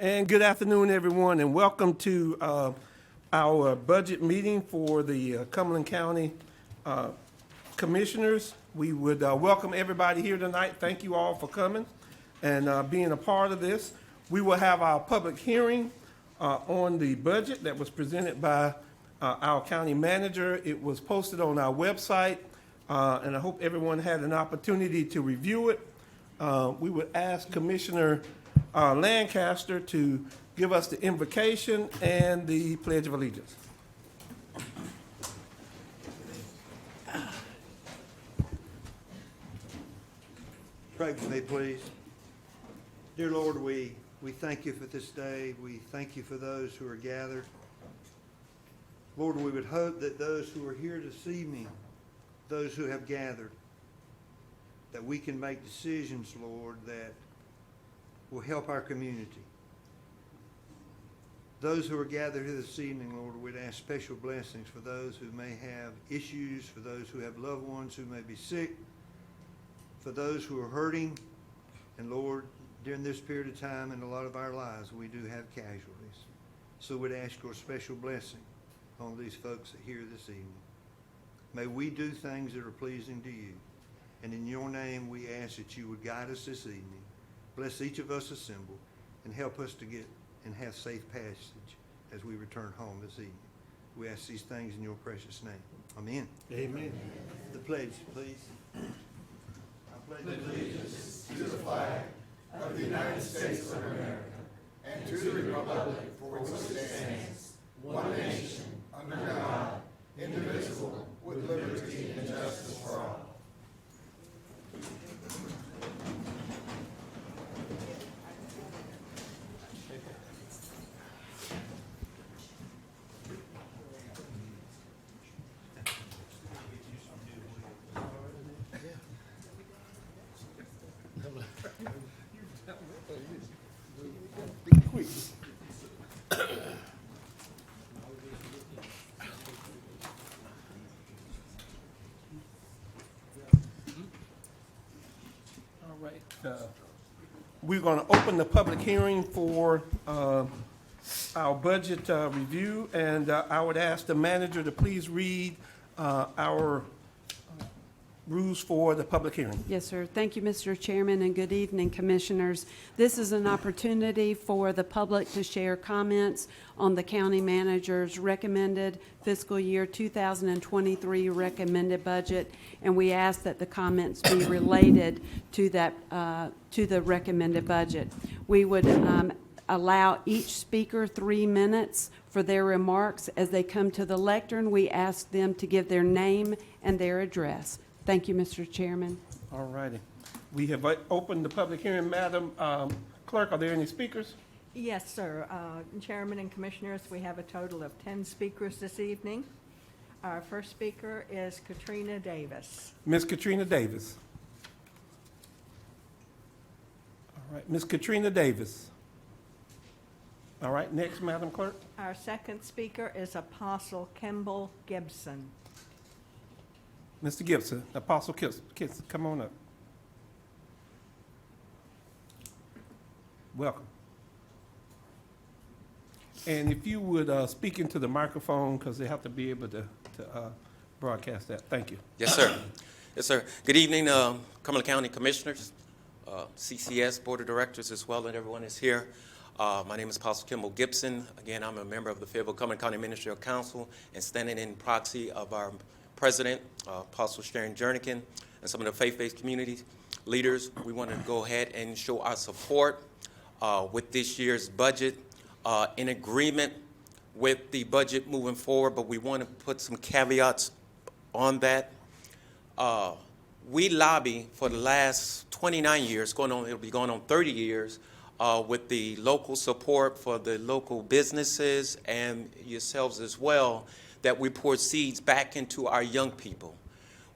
And good afternoon, everyone, and welcome to our budget meeting for the Cumberland County Commissioners. We would welcome everybody here tonight. Thank you all for coming and being a part of this. We will have our public hearing on the budget that was presented by our county manager. It was posted on our website, and I hope everyone had an opportunity to review it. We would ask Commissioner Lancaster to give us the invocation and the Pledge of Allegiance. Pray with me, please. Dear Lord, we thank you for this day. We thank you for those who are gathered. Lord, we would hope that those who are here this evening, those who have gathered, that we can make decisions, Lord, that will help our community. Those who are gathered here this evening, Lord, we'd ask special blessings for those who may have issues, for those who have loved ones who may be sick, for those who are hurting. And Lord, during this period of time in a lot of our lives, we do have casualties. So we'd ask your special blessing on these folks that are here this evening. May we do things that are pleasing to you. And in your name, we ask that you would guide us this evening. Bless each of us assembled and help us to get and have safe passage as we return home this evening. We ask these things in your precious name. Amen. Amen. The pledge, please. I pledge allegiance to the flag of the United States of America and to the republic for which it stands, one nation, under God, indivisible, with liberty and justice for all. We're going to open the public hearing for our budget review, and I would ask the manager to please read our rules for the public hearing. Yes, sir. Thank you, Mr. Chairman, and good evening, Commissioners. This is an opportunity for the public to share comments on the county manager's recommended fiscal year 2023 recommended budget, and we ask that the comments be related to that to the recommended budget. We would allow each speaker 3 minutes for their remarks. As they come to the lectern, we ask them to give their name and their address. Thank you, Mr. Chairman. All righty. We have opened the public hearing. Madam Clerk, are there any speakers? Yes, sir. Chairman and Commissioners, we have a total of 10 speakers this evening. Our first speaker is Katrina Davis. Ms. Katrina Davis. All right, Ms. Katrina Davis. All right, next, Madam Clerk. Our second speaker is Apostle Kimball Gibson. Mr. Gibson, Apostle Kiss, come on up. Welcome. And if you would speak into the microphone, because they have to be able to broadcast that. Thank you. Yes, sir. Yes, sir. Good evening, Cumberland County Commissioners, CCS Board of Directors as well, and everyone is here. My name is Apostle Kimball Gibson. Again, I'm a member of the Fayetteville Cumberland County Ministerial Council and standing in proxy of our President, Apostle Sharon Jernigan, and some of the faith-based community leaders. We want to go ahead and show our support with this year's budget, in agreement with the budget moving forward, but we want to put some caveats on that. We lobby for the last 29 years, it'll be going on 30 years, with the local support for the local businesses and yourselves as well, that we pour seeds back into our young people.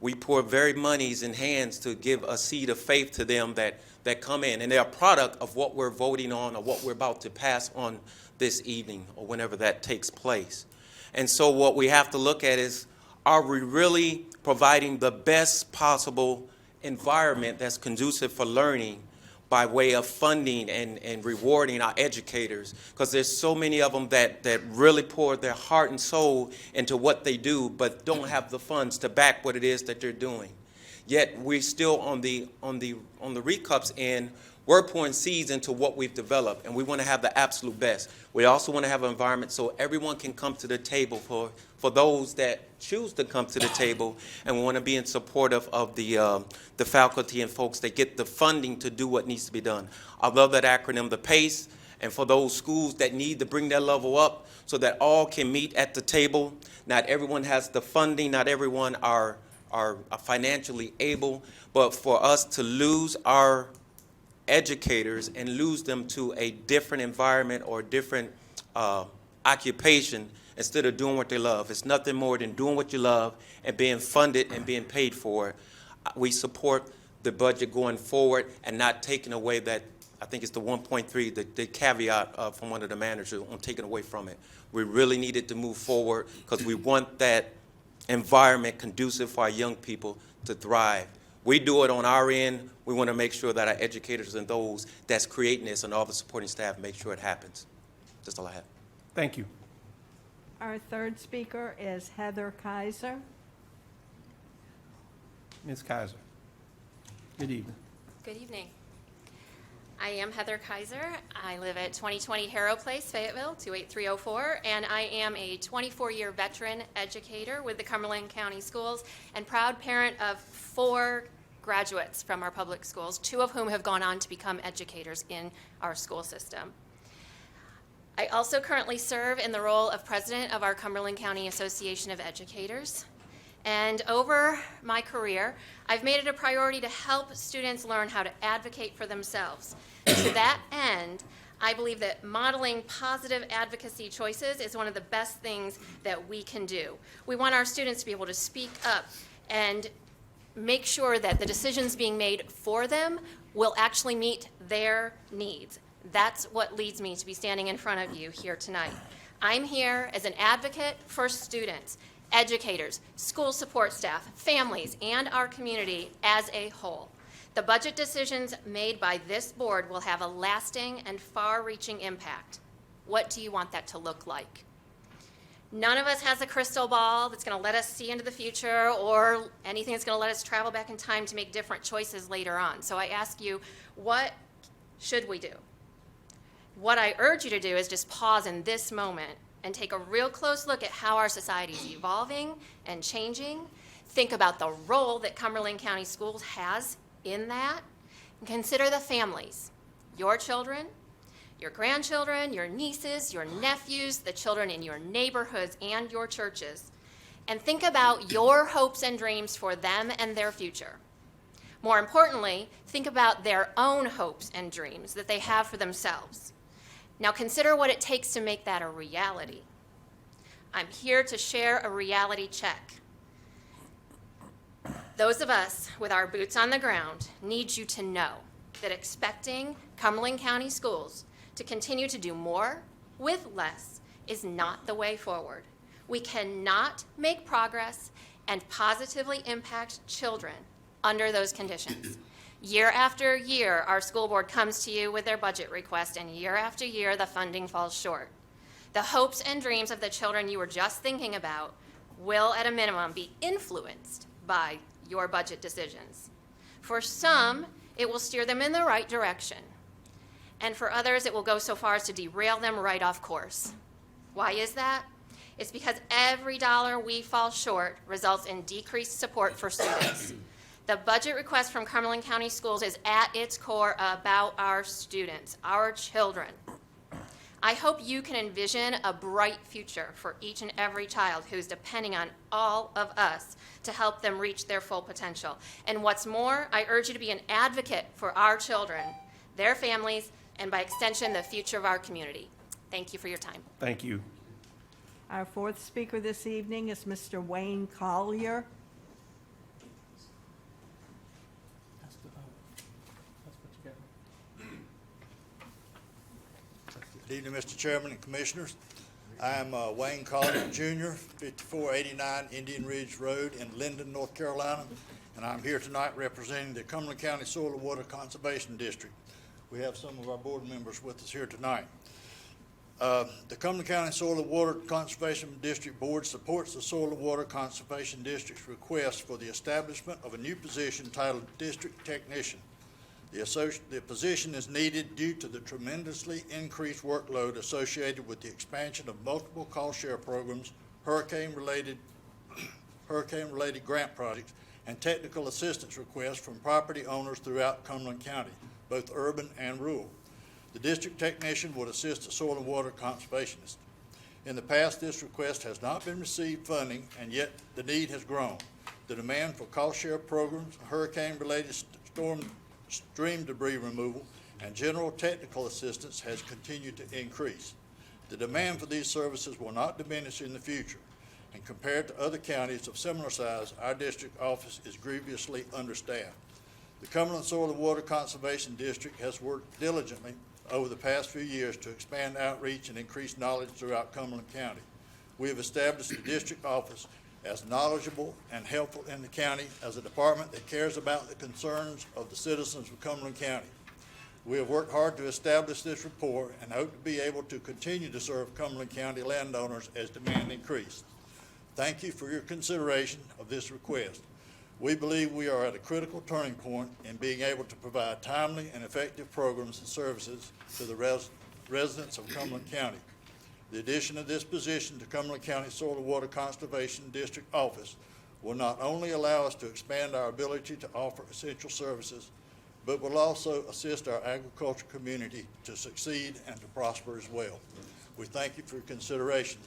We pour very monies in hands to give a seed of faith to them that come in, and they're a product of what we're voting on or what we're about to pass on this evening or whenever that takes place. And so what we have to look at is, are we really providing the best possible environment that's conducive for learning by way of funding and rewarding our educators, because there's so many of them that really pour their heart and soul into what they do, but don't have the funds to back what it is that they're doing. Yet we're still on the recups end. We're pouring seeds into what we've developed, and we want to have the absolute best. We also want to have an environment so everyone can come to the table for those that choose to come to the table, and we want to be in support of the faculty and folks that get the funding to do what needs to be done. I love that acronym, the PACE, and for those schools that need to bring their level up so that all can meet at the table. Not everyone has the funding, not everyone are financially able, but for us to lose our educators and lose them to a different environment or different occupation instead of doing what they love. It's nothing more than doing what you love and being funded and being paid for it. We support the budget going forward and not taking away that, I think it's the 1.3, the caveat from one of the managers on taking away from it. We really needed to move forward because we want that environment conducive for our young people to thrive. We do it on our end. We want to make sure that our educators and those that's creating this and all the supporting staff make sure it happens. That's all I have. Thank you. Our third speaker is Heather Kaiser. Ms. Kaiser. Good evening. Good evening. I am Heather Kaiser. I live at 2020 Harrow Place, Fayetteville, 28304, and I am a 24-year veteran educator with the Cumberland County Schools and proud parent of 4 graduates from our public schools, 2 of whom have gone on to become educators in our school system. I also currently serve in the role of president of our Cumberland County Association of Educators. And over my career, I've made it a priority to help students learn how to advocate for themselves. To that end, I believe that modeling positive advocacy choices is one of the best things that we can do. We want our students to be able to speak up and make sure that the decisions being made for them will actually meet their needs. That's what leads me to be standing in front of you here tonight. I'm here as an advocate for students, educators, school support staff, families, and our community as a whole. The budget decisions made by this board will have a lasting and far-reaching impact. What do you want that to look like? None of us has a crystal ball that's going to let us see into the future or anything that's going to let us travel back in time to make different choices later on. So I ask you, what should we do? What I urge you to do is just pause in this moment and take a real close look at how our society is evolving and changing. Think about the role that Cumberland County Schools has in that. And consider the families, your children, your grandchildren, your nieces, your nephews, the children in your neighborhoods and your churches. And think about your hopes and dreams for them and their future. More importantly, think about their own hopes and dreams that they have for themselves. Now consider what it takes to make that a reality. I'm here to share a reality check. Those of us with our boots on the ground need you to know that expecting Cumberland County Schools to continue to do more with less is not the way forward. We cannot make progress and positively impact children under those conditions. Year after year, our school board comes to you with their budget request, and year after year, the funding falls short. The hopes and dreams of the children you were just thinking about will, at a minimum, be influenced by your budget decisions. For some, it will steer them in the right direction. And for others, it will go so far as to derail them right off course. Why is that? It's because every dollar we fall short results in decreased support for students. The budget request from Cumberland County Schools is at its core about our students, our children. I hope you can envision a bright future for each and every child who's depending on all of us to help them reach their full potential. And what's more, I urge you to be an advocate for our children, their families, and by extension, the future of our community. Thank you for your time. Thank you. Our fourth speaker this evening is Mr. Wayne Collier. Good evening, Mr. Chairman and Commissioners. I am Wayne Collier Jr., 5489 Indian Ridge Road in Linden, North Carolina. and I'm here tonight representing the Cumberland County Soil and Water Conservation District. We have some of our board members with us here tonight. The Cumberland County Soil and Water Conservation District Board supports the Soil and Water Conservation District's request for the establishment of a new position titled District Technician. The position is needed due to the tremendously increased workload associated with the expansion of multiple cost share programs, hurricane-related grant projects, and technical assistance requests from property owners throughout Cumberland County, both urban and rural. The district technician would assist the soil and water conservationists. In the past, this request has not been received funding, and yet the need has grown. The demand for cost share programs, hurricane-related stream debris removal, and general technical assistance has continued to increase. The demand for these services will not diminish in the future, and compared to other counties of similar size, our district office is grievously understaffed. The Cumberland Soil and Water Conservation District has worked diligently over the past few years to expand outreach and increase knowledge throughout Cumberland County. We have established the district office as knowledgeable and helpful in the county as a department that cares about the concerns of the citizens of Cumberland County. We have worked hard to establish this rapport and hope to be able to continue to serve Cumberland County landowners as demand increases. Thank you for your consideration of this request. We believe we are at a critical turning point in being able to provide timely and effective programs and services to the residents of Cumberland County. The addition of this position to Cumberland County Soil and Water Conservation District Office will not only allow us to expand our ability to offer essential services, but will also assist our agriculture community to succeed and to prosper as well. We thank you for your consideration.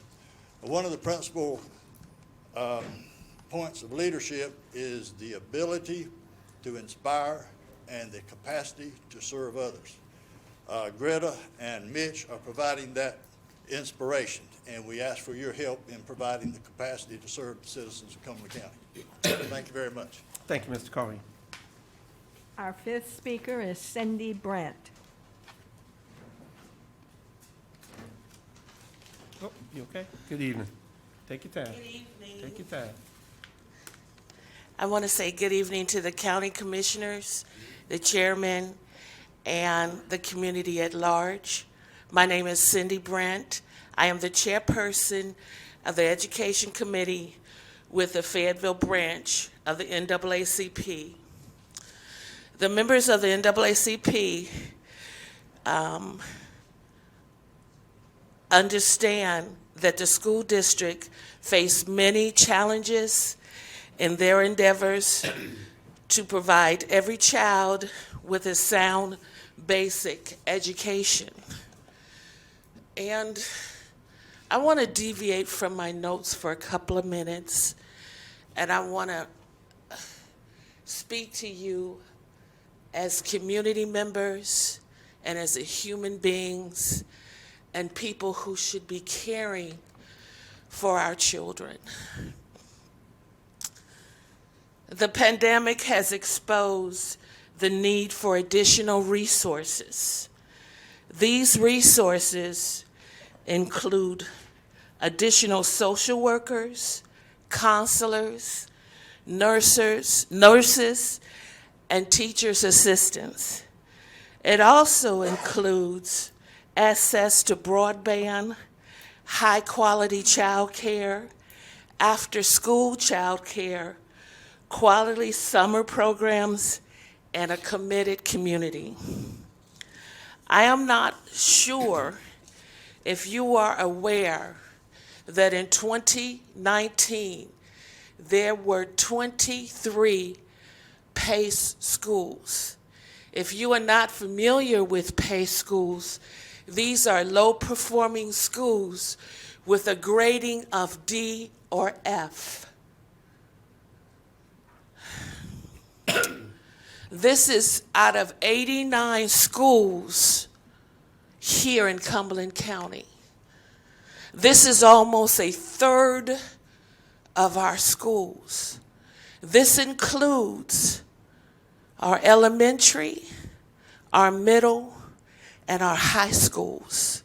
One of the principal points of leadership is the ability to inspire and the capacity to serve others. Greta and Mitch are providing that inspiration, and we ask for your help in providing the capacity to serve the citizens of Cumberland County. Thank you very much. Thank you, Mr. Collier. Our fifth speaker is Cindy Brandt. Oh, you okay? Good evening. Take your time. Good evening. Take your time. I want to say good evening to the county commissioners, the chairman, and the community at large. My name is Cindy Brandt. I am the chairperson of the Education Committee with the Fayetteville branch of the NAACP. The members of the NAACP understand that the school district face many challenges in their endeavors to provide every child with a sound basic education. And I want to deviate from my notes for a couple of minutes, and I want to speak to you as community members and as human beings and people who should be caring for our children. The pandemic has exposed the need for additional resources. These resources include additional social workers, counselors, nurses, and teachers' assistants. It also includes access to broadband, high-quality child care, after-school child care, quality summer programs, and a committed community. I am not sure if you are aware that in 2019, there were 23 PACE schools. If you are not familiar with PACE schools, these are low-performing schools with a grading of D or F. This is out of 89 schools here in Cumberland County. This is almost a third of our schools. This includes our elementary, our middle, and our high schools.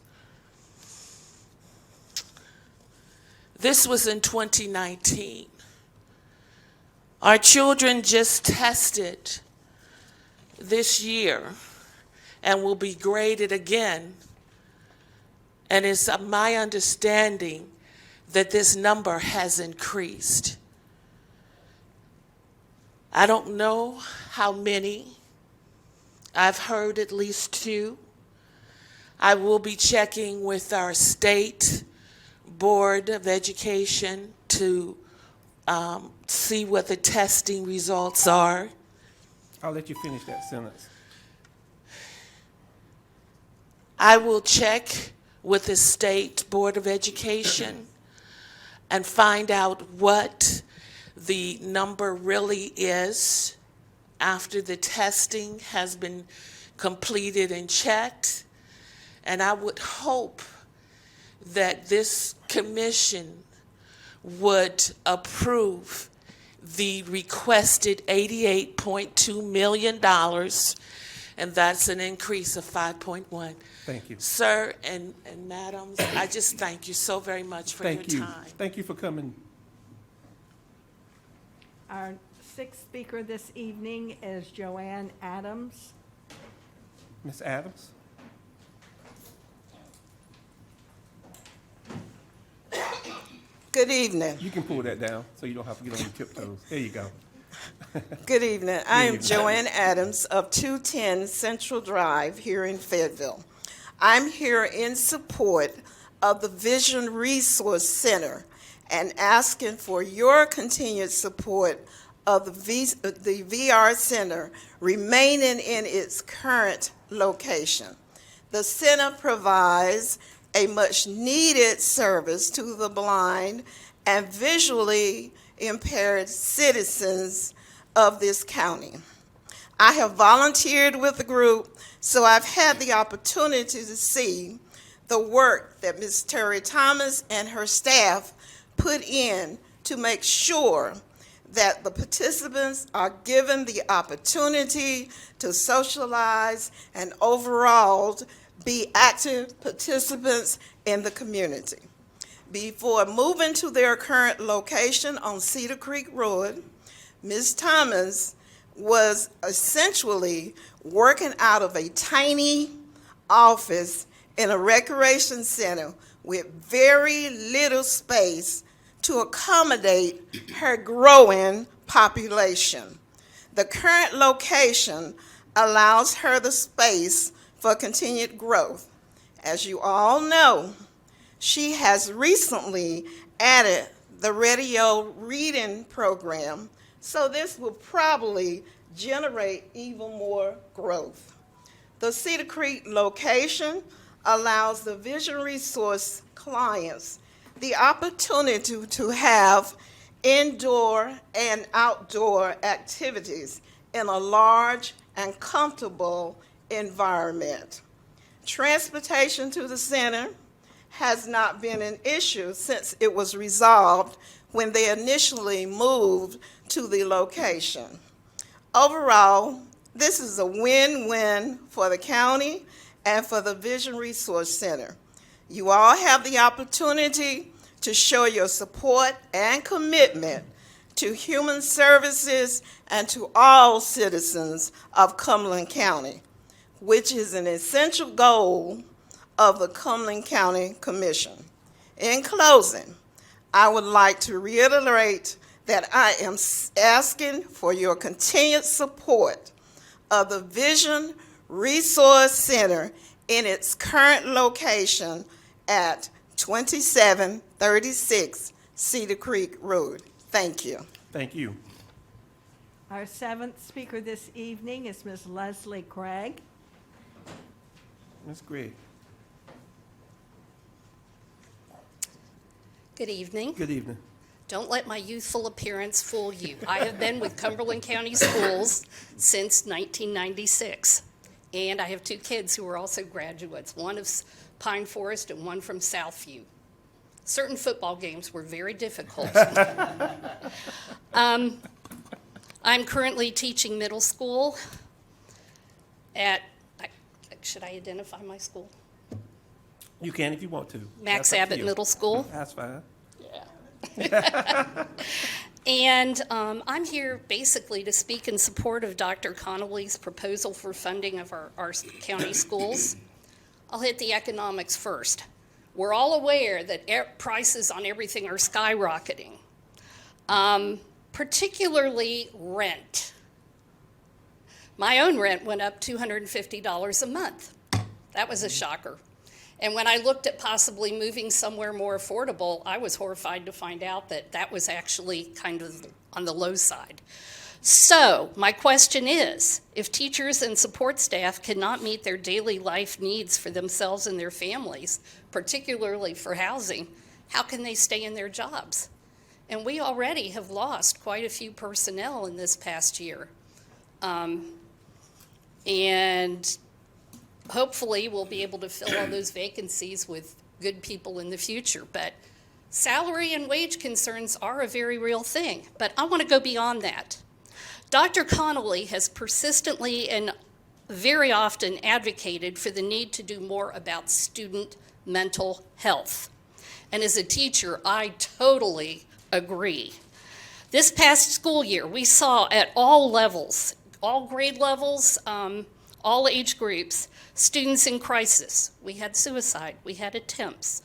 This was in 2019. Our children just tested this year and will be graded again. And it's my understanding that this number has increased. I don't know how many. I've heard at least 2. I will be checking with our state Board of Education to see what the testing results are. I'll let you finish that sentence. I will check with the State Board of Education and find out what the number really is after the testing has been completed and checked. And I would hope that this commission would approve the requested $88.2 million, and that's an increase of 5.1. Thank you. Sir and madams, I just thank you so very much for your Thank you. time. Thank you for coming. Our sixth speaker this evening is Joan Adams. Ms. Adams? Good evening. You can pull that down so you don't have to get on your tiptoes. There you go. Good evening. I am evening. Joanne Adams of 210 Central Drive here in Fayetteville. I'm here in support of the Vision Resource Center and asking for your continued support of the VR Center remaining in its current location. The center provides a much-needed service to the blind and visually impaired citizens of this county. I have volunteered with the group, so I've had the opportunity to see the work that Ms. Terry Thomas and her staff put in to make sure that the participants are given the opportunity to socialize and overall be active participants in the community. Before moving to their current location on Cedar Creek Road, Ms. Thomas was essentially working out of a tiny office in a recreation center with very little space to accommodate her growing population. The current location allows her the space for continued growth. As you all know, she has recently added the radio reading program, so this will probably generate even more growth. The Cedar Creek location allows the Vision Resource clients the opportunity to have indoor and outdoor activities in a large and comfortable environment. Transportation to the center has not been an issue since it was resolved when they initially moved to the location. Overall, this is a win-win for the county and for the Vision Resource Center. You all have the opportunity to show your support and commitment to human services and to all citizens of Cumberland County, which is an essential goal of the Cumberland County Commission. In closing, I would like to reiterate that I am asking for your continued support of the Vision Resource Center in its current location at 2736 Cedar Creek Road. Thank you. Thank you. Our seventh speaker this evening is Ms. Leslie Craig. Ms. Gregg. Good evening. Good evening. Don't let my youthful appearance fool you. I have been with Cumberland County Schools since 1996, and I have 2 kids who are also graduates, one of Pine Forest and one from Southview. Certain football games were very difficult. I'm currently teaching middle school at, should I identify my school? You can if you want to. Max That's up to Abbott you. Middle School. That's fine. Yeah. And I'm here basically to speak in support of Dr. Connolly's proposal for funding of our county schools. I'll hit the economics first. We're all aware that prices on everything are skyrocketing, particularly rent. My own rent went up $250 a month. That was a shocker. And when I looked at possibly moving somewhere more affordable, I was horrified to find out that that was actually kind of on the low side. So my question is, if teachers and support staff cannot meet their daily life needs for themselves and their families, particularly for housing, how can they stay in their jobs? And we already have lost quite a few personnel in this past year. And hopefully we'll be able to fill all those vacancies with good people in the future. But salary and wage concerns are a very real thing. But I want to go beyond that. Dr. Connolly has persistently and very often advocated for the need to do more about student mental health. And as a teacher, I totally agree. This past school year, we saw at all levels, all grade levels, all age groups, students in crisis. We had suicide, we had attempts.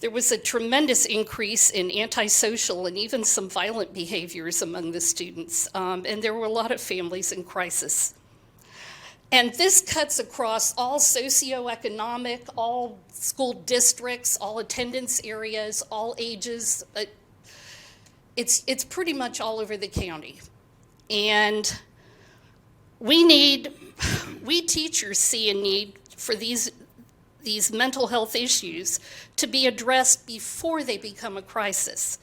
There was a tremendous increase in antisocial and even some violent behaviors among the students, and there were a lot of families in crisis. And this cuts across all socioeconomic, all school districts, all attendance areas, all ages. It's pretty much all over the county. And we teachers see a need for these mental health issues to be addressed before they become a crisis.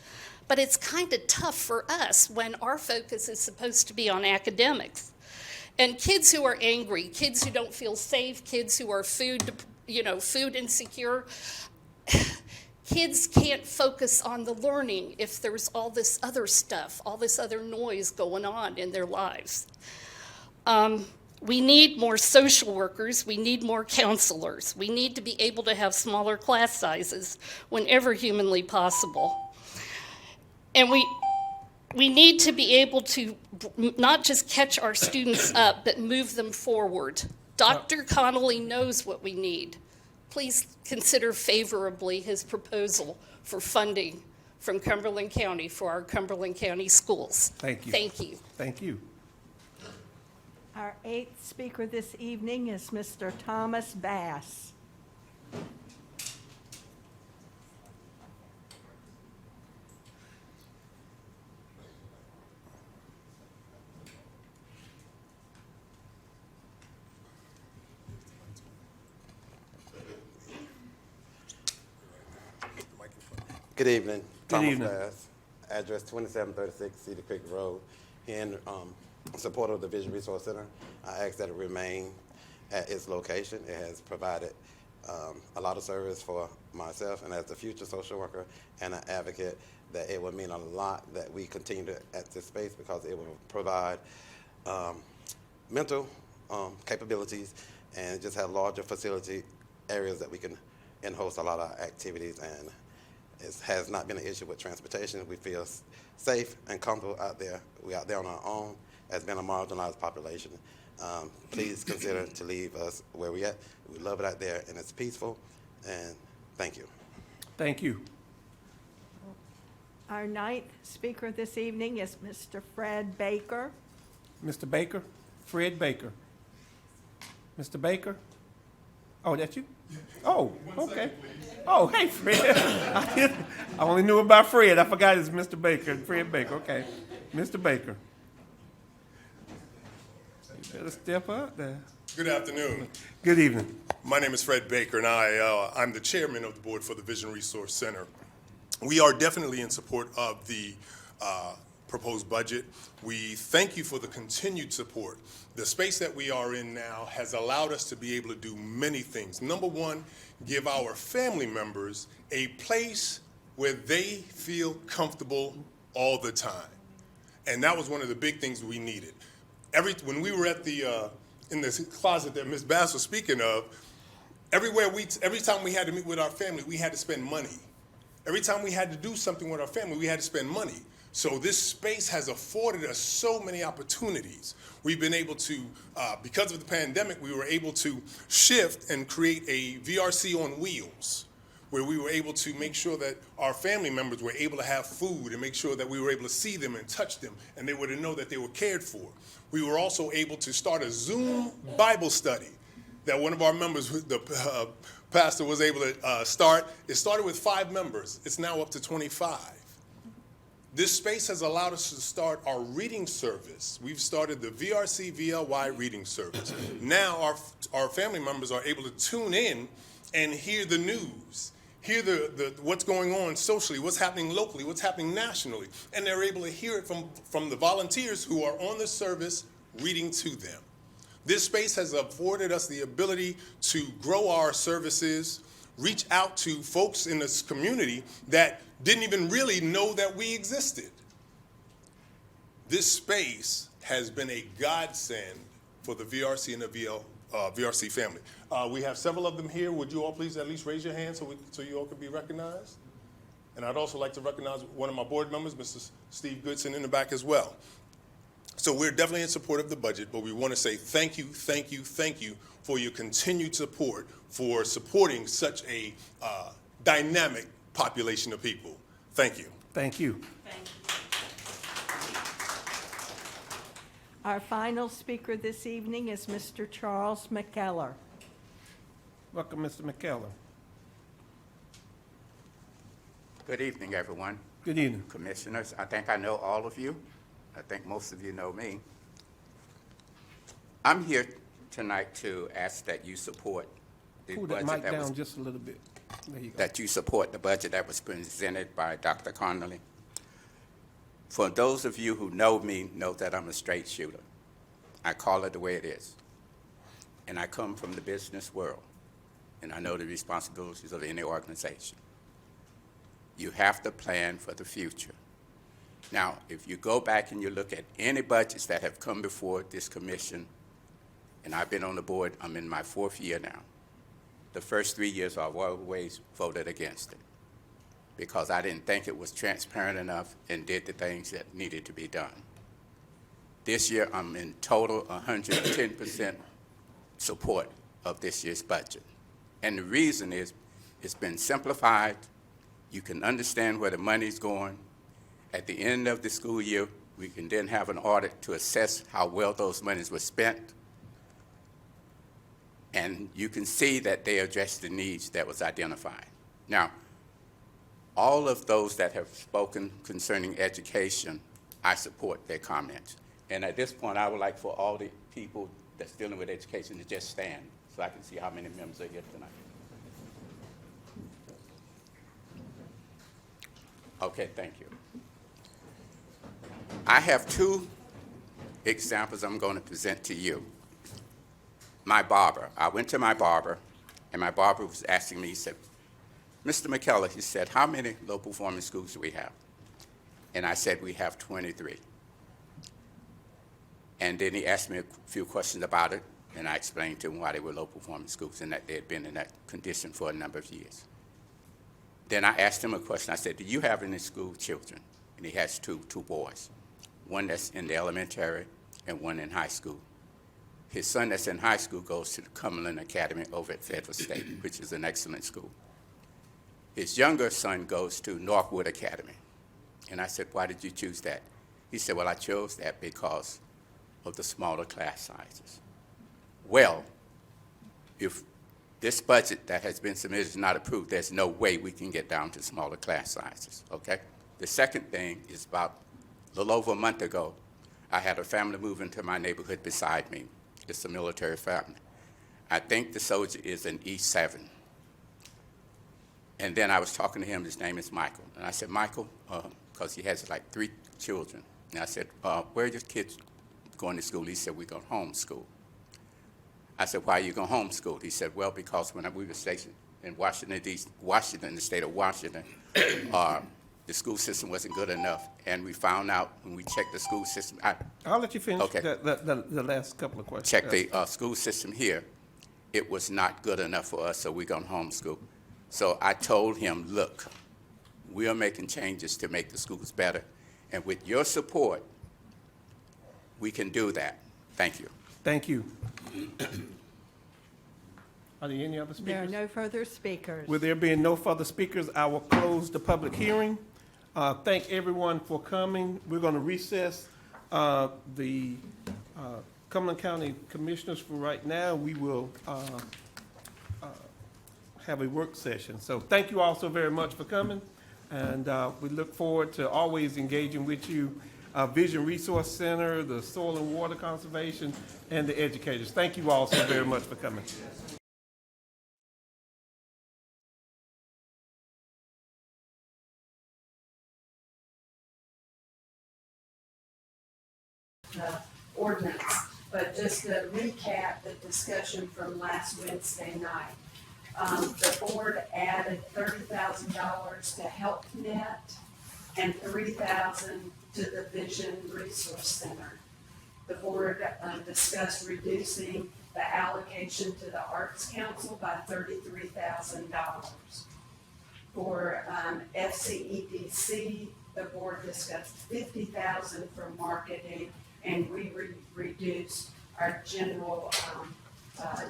But it's kind of tough for us when our focus is supposed to be on academics. And kids who are angry, kids who don't feel safe, kids who are food insecure, kids can't focus on the learning if there's all this other stuff, all this other noise going on in their lives. We need more social workers. We need more counselors. We need to be able to have smaller class sizes whenever humanly possible. And we need to be able to not just catch our students up, but move them forward. Dr. Connolly knows what we need. Please consider favorably his proposal for funding from Cumberland County for our Cumberland County schools. Thank you. Thank you. Thank you. Our eighth speaker this evening is Mr. Thomas Bass. Good evening. Good Thomas evening. Bass, address 2736 Cedar Creek Road. In support of the Vision Resource Center, I ask that it remain at its location. It has provided a lot of service for myself, and as a future social worker and an advocate, that it would mean a lot that we continue to at this space, because it will provide mental capabilities and just have larger facility areas that we can host a lot of activities. And it has not been an issue with transportation. We feel safe and comfortable out there. We're out there on our own as being a marginalized population. Please consider to leave us where we at. We love it out there, and it's peaceful, and thank you. Thank you. Our ninth speaker this evening is Mr. Fred Baker. Mr. Baker, Fred Baker. Mr. Baker? Oh, that's you? Oh, okay. Oh, hey, Fred. I only knew about Fred. I forgot it's Mr. Baker, Fred Baker. Okay, Mr. Baker. You better step up there. Good afternoon. Good evening. My name is Fred Baker, and I'm the chairman of the board for the Vision Resource Center. We are definitely in support of the proposed budget. We thank you for the continued support. The space that we are in now has allowed us to be able to do many things. Number one, give our family members a place where they feel comfortable all the time. And that was one of the big things we needed. When we were at in this closet that Ms. Bass was speaking of, every time we had to meet with our family, we had to spend money. Every time we had to do something with our family, we had to spend money. So this space has afforded us so many opportunities. We've been able to, because of the pandemic, we were able to shift and create a VRC on wheels, where we were able to make sure that our family members were able to have food and make sure that we were able to see them and touch them and they were to know that they were cared for. We were also able to start a Zoom Bible study that one of our members, the pastor, was able to start. It started with 5 members. It's now up to 25. This space has allowed us to start our reading service. We've started the VRC VLY reading service. Now our family members are able to tune in and hear the news, hear the what's going on socially, what's happening locally, what's happening nationally, and they're able to hear it from the volunteers who are on the service reading to them. This space has afforded us the ability to grow our services, reach out to folks in this community that didn't even really know that we existed. This space has been a godsend for the VRC and the VRC family. We have several of them here. Would you all please at least raise your hand so you all can be recognized? And I'd also like to recognize one of my board members, Mr. Steve Goodson, in the back as well. So we're definitely in support of the budget, but we want to say thank you, thank you, thank you for your continued support, for supporting such a dynamic population of people. Thank you. Thank you. Our final speaker this evening is Mr. Charles Mckellar. Welcome, Mr. Mckellar. Good evening, everyone. Good evening. Commissioners, I think I know all of you. I think most of you know me. I'm here tonight to ask that you support the Pull that budget mic down just a little bit. There you go. that you support the budget that was presented by Dr. Connolly. For those of you who know me, know that I'm a straight shooter. I call it the way it is. And I come from the business world, and I know the responsibilities of any organization. You have to plan for the future. Now, if you go back and you look at any budgets that have come before this commission, and I've been on the board, I'm in my 4th year now. The first 3 years I've always voted against it because I didn't think it was transparent enough and did the things that needed to be done. This year, I'm in total 110% support of this year's budget. And the reason is it's been simplified. You can understand where the money's going. At the end of the school year, we can then have an audit to assess how well those monies were spent. And you can see that they addressed the needs that was identified. Now, all of those that have spoken concerning education, I support their comments. And at this point, I would like for all the people that's dealing with education to just stand so I can see how many members are here tonight. Okay, thank you. I have 2 examples I'm going to present to you. My barber. I went to my barber, and my barber was asking me, he said, Mr. Mckellar, he said, how many low performing schools do we have? And I said, we have 23. And then he asked me a few questions about it, and I explained to him why they were low performing schools and that they had been in that condition for a number of years. Then I asked him a question. I said, do you have any school children? And he has two boys, one that's in the elementary and one in high school. His son that's in high school goes to the Cumberland Academy over at Federal State, which is an excellent school. His younger son goes to Northwood Academy. And I said, why did you choose that? He said, well, I chose that because of the smaller class sizes. Well, if this budget that has been submitted is not approved, there's no way we can get down to smaller class sizes, okay? The second thing is about a little over a month ago, I had a family move into my neighborhood beside me. It's a military family. I think the soldier is in E7. And then I was talking to him, his name is Michael. And I said, Michael, because he has like 3 children. And I said, where are your kids going to school? He said, we're going to homeschool. I said, why are you going to homeschool? He said, well, because when we were stationed in Washington, the state of Washington, the school system wasn't good enough. And we found out when we checked the school system. I'll let you finish Okay. the last couple of questions. Checked the school system here. It was not good enough for us, so we're going to homeschool. So I told him, look, we are making changes to make the schools better, And with your support, we can do that. Thank you. Thank you. Are there any other There are speakers? no further speakers. With there being no further speakers, I will close the public hearing. Thank everyone for coming. We're going to recess the Cumberland County Commissioners for right now. We will have a work session. So thank you all so very much for coming, and we look forward to always engaging with you, Vision Resource Center, the Soil and Water Conservation, and the educators. Thank you all so very much for coming. The ordinance, but just to recap the discussion from last Wednesday night. The board added $30,000 to Health Net and $3,000 to the Vision Resource Center. The board discussed reducing the allocation to the Arts Council by $33,000. For FCEDC, the board discussed $50,000 for marketing, and we reduced our general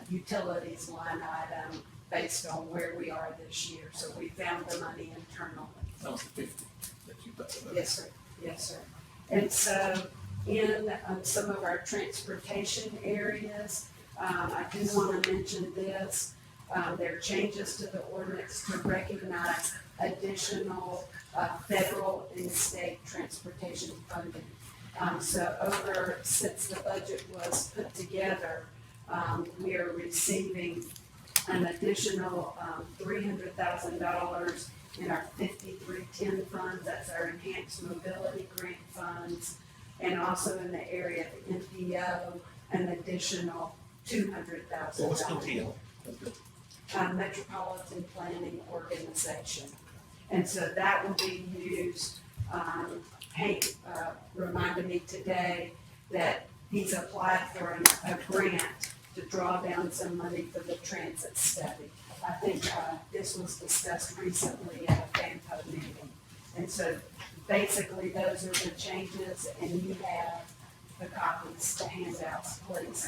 utilities line item based on where we are this year. So we found the money internally. That was 50 that you thought about. Yes, sir. Yes, sir. And so in some of our transportation areas, I do want to mention this. There are changes to the ordinance to recognize additional federal and state transportation funding. Since the budget was put together, we are receiving an additional $300,000 in our 5310 funds. That's our enhanced mobility grant funds, and also in the area of NPO, an additional $200,000. What was NPO? Metropolitan Planning Organization. And so that will be used. Hank reminded me today that he's applied for a grant to draw down some money for the transit study. I think this was discussed recently at a FAMPO meeting. And so basically those are the changes, and you have the copies, the handouts, please.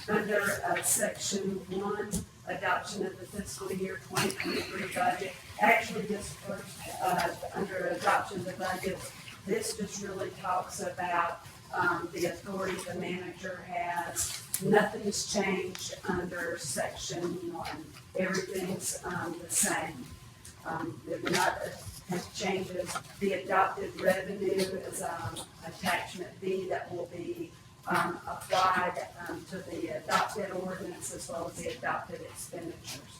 Under section 1, adoption of the fiscal year 2023 budget. Actually, this first, under adoption of the budget, this just really talks about the authority the manager has. Nothing's changed under section 1. Everything's the same. Not changes. The adopted revenue is attachment B that will be applied to the adopted ordinance as well as the adopted expenditures.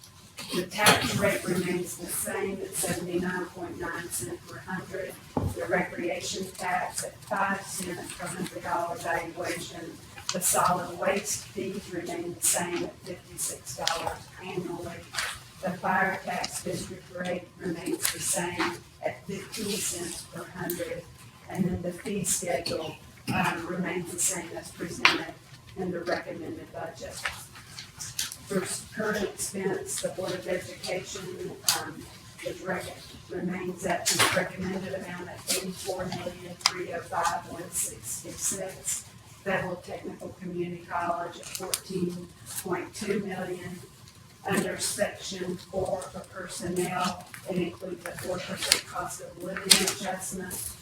The tax rate remains the same at 79.9 cents per hundred. The recreation tax at 5 cents per $100 valuation. The solid waste fees remain the same at $56 annually. The fire tax district rate remains the same at 15 cents per hundred. And then the fee schedule remains the same as presented in the recommended budget. For current expense, the Board of Education remains at the recommended amount at $84,305,166. Federal Technical Community College at $14.2 million. Under section 4 for personnel, it includes a 4% cost of living adjustment.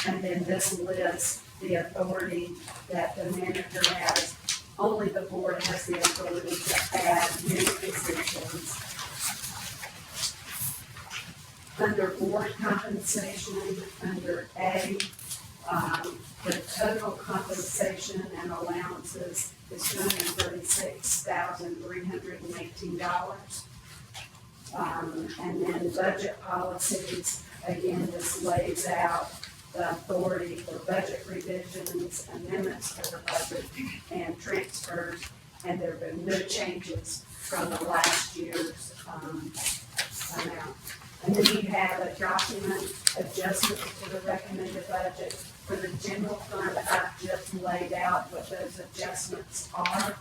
And then this lists the authority that the manager has. Only the board has the authority to add new positions. Under board compensation, under A, the total compensation and allowances is $236,318. And then budget policies, Again, this lays out the authority for budget revisions, amendments to the budget, and transfers, and there have been no changes from the last year's amount. And then you have a document adjustment to the recommended budget. For the general fund, I've just laid out what those adjustments are.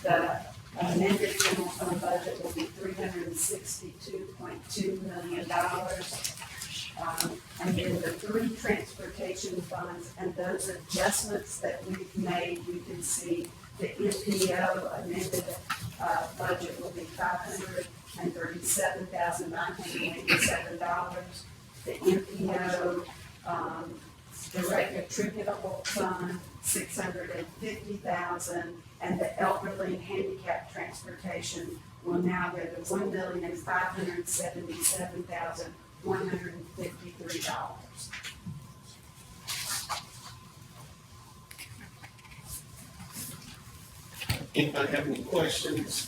The amended general fund budget will be $362.2 million. And then the three transportation funds and those adjustments that we've made, you can see the MPO amended budget will be $537,987. The MPO direct attributable fund, $650,000, and the elderly and handicapped transportation will now go to $1,577,153. Anybody have any questions?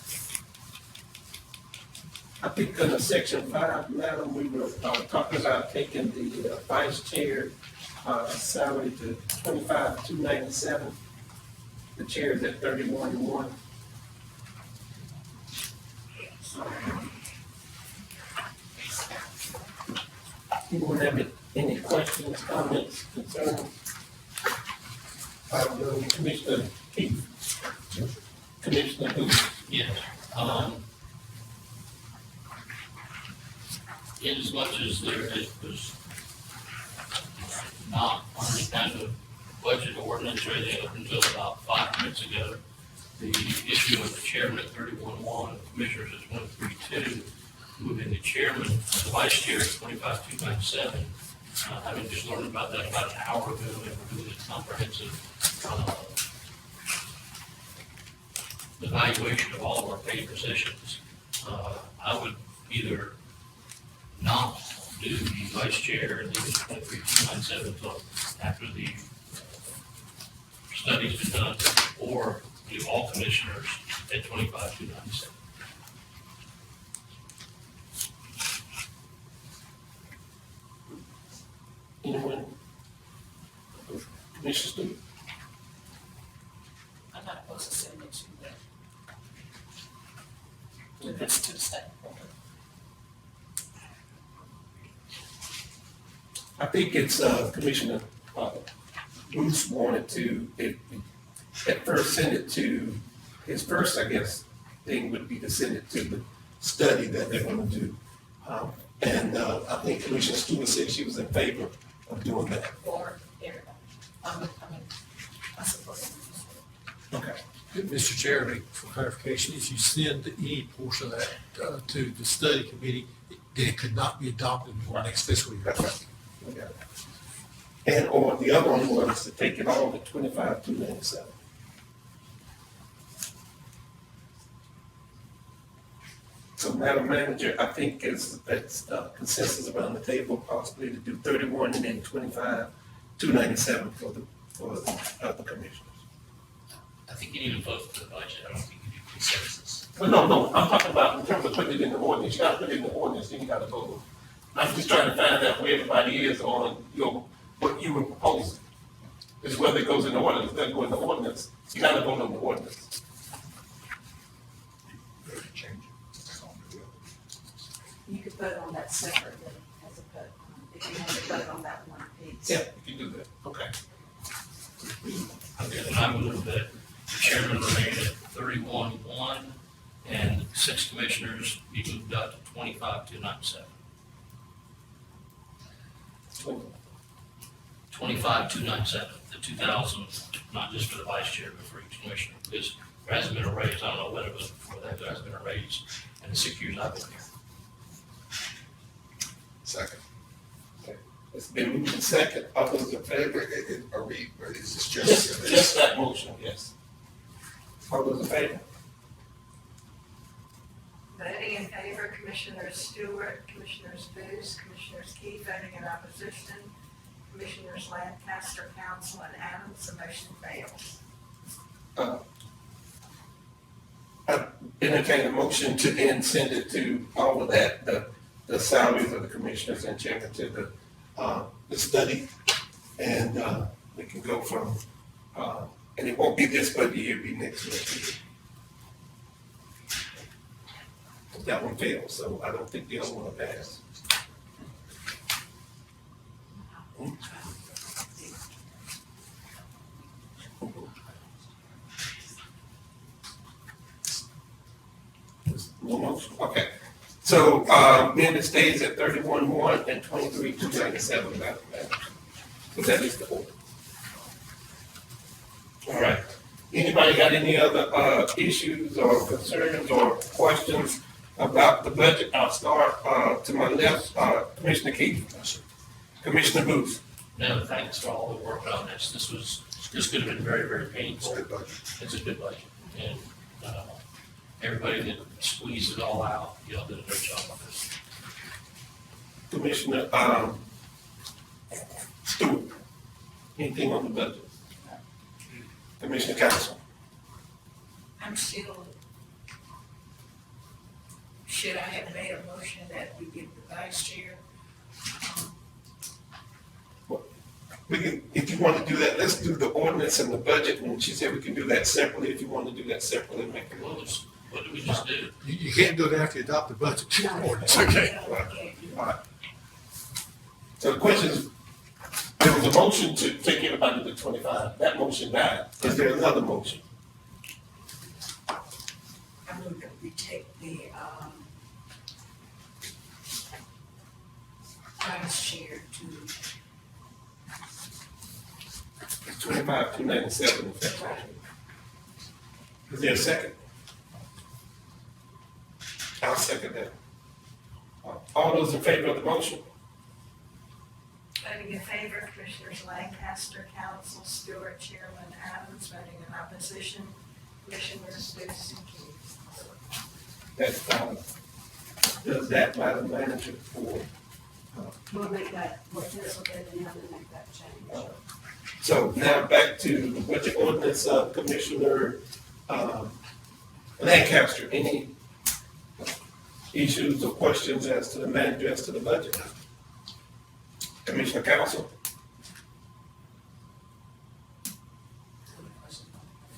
I think under section 5, madam, we were talking about taking the vice chair salary to $25,297. The chair is at $31,100. Anyone have any questions, comments, concerns? Commissioner Keith. Commissioner Booth. Yes. In as much as there was not any kind of budget ordinance or anything up until about 5 minutes ago, the issue of the chairman at 31-1, commissioners at 132, moving the chairman, the vice chair at 25,297. Having just learned about that about an hour ago, and we're doing a comprehensive evaluation of all of our paid positions. I would either not do the vice chair and leave it at 23,297 until after the study's been done, or do all commissioners at 25,297. Anyone? Commissioner Stewart? I'm not opposed to sending it to the state. I think it's Commissioner Bruce wanted to, at first send it to, his first, I guess, thing would be to send it to the study that they're gonna do. And I think Commissioner Stewart said she was in favor of doing that. For everybody. I support it. Okay. Mr. Chairman, for clarification, if you send any portion of that to the study committee, then it could not be adopted until next fiscal year. That's right. Okay. And or the other one was to take it all to 25,297. So, Madam Manager, I think it's consensus around the table possibly to do 31 and then 25,297 for the other commissioners. I think you need to vote for the budget. I don't think you need consensus. Well, no, I'm talking about in terms of putting it in the ordinance. You gotta put it in the ordinance, then you gotta vote. I'm just trying to find out where everybody is on what you were proposing. Is whether it goes in the ordinance, it doesn't go in the ordinance, you gotta vote on the ordinance. You could vote on that separately as a vote, if you want to vote on that one piece. Yeah, you can do that, okay. Okay, then I move that the chairman remain at 31-1 and 6 commissioners be moved up to 25,297. 25,297, the 2,000, not just for the vice chair, but for each commissioner. Because there hasn't been a raise, I don't know when it was before that, there hasn't been a raise in the 6 years I've been here. Second. Okay. It's been moved in second, all those in favor? Is this just? Just that motion, yes. All those in favor? Voting in favor, Commissioner Stewart, Commissioners Booth, Commissioners Key, voting in opposition, Commissioners Lancaster, Council, and Adams, the motion fails. I entertain a motion to then send it to all of that, the the salaries of the commissioners and chairman to the study. And, we can go from, and it won't be this budget year, it'll be next year. That one failed, so I don't think the other one will pass. No motion, okay. So, then it stays at 31-1 and 23-297, Madam Manager. So that is the order. All right. Anybody got any other, issues or concerns or questions about the budget? I'll start, to my left, Commissioner Keith. Commissioner Booth. No, thanks for all the work on this. This could have been very, very painful. It's a good budget. And, everybody that squeezed it all out, y'all did a great job on this. Commissioner, Stewart. Anything on the budget? Commissioner Council. I'm still, should I have made a motion that we give the vice chair? We can, if you want to do that, let's do the ordinance and the budget, and she said we can do that separately. If you want to do that separately, make it. What did we just do? You can't do it after you adopt the budget. It's okay. All right. So the question is, there was a motion to take everybody to 25. That motion died. Is there another motion? I move that we take the, vice chair to 25-297. Is there a second? I'll second that. All those in favor of the motion? voting in favor, Commissioners Lancaster, Council, Stewart, Chairman Adams, voting in opposition, Commissioners Booth and Keith. That, does that, Madam Manager, for, We'll make that, what this will be, and have to make that change. so now back to the budget ordinance, Commissioner, Lancaster, any issues or questions as to the manager, as to the budget? Commissioner Council?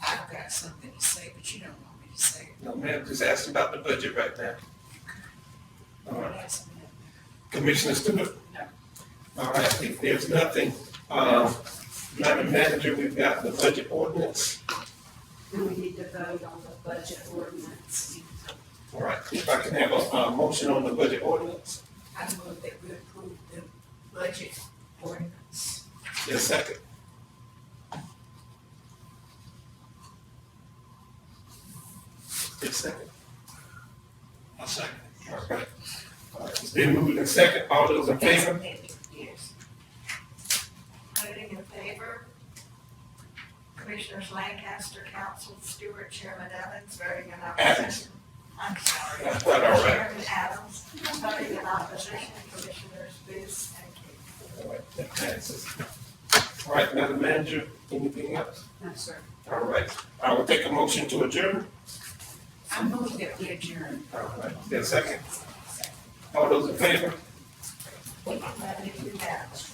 I've got something to say, but you don't want me to say it. No, ma'am, just asking about the budget right now. All right. That's- Commissioner Stewart? No. All right, if there's nothing, Madam Manager, we've got the budget ordinance. And we need to vote on the budget ordinance. All right, if I can have a motion on the budget ordinance, I move that we approve the budget ordinance. yes, second. Yes, second. I'll second. All right. It's been moved and second. All those in favor? Yes. Voting in favor, Commissioners Lancaster, Council, Stewart, Chairman Evans, voting in opposition. I'm sorry. That's quite all right. Chairman Adams, voting in opposition, Commissioners Booth and Keith. All right, that passes. All right, Madam Manager, anything else? No, sir. All right, I will take a motion to adjourn. I move that we adjourn. All right, is there a second? All those in favor? Let me do that.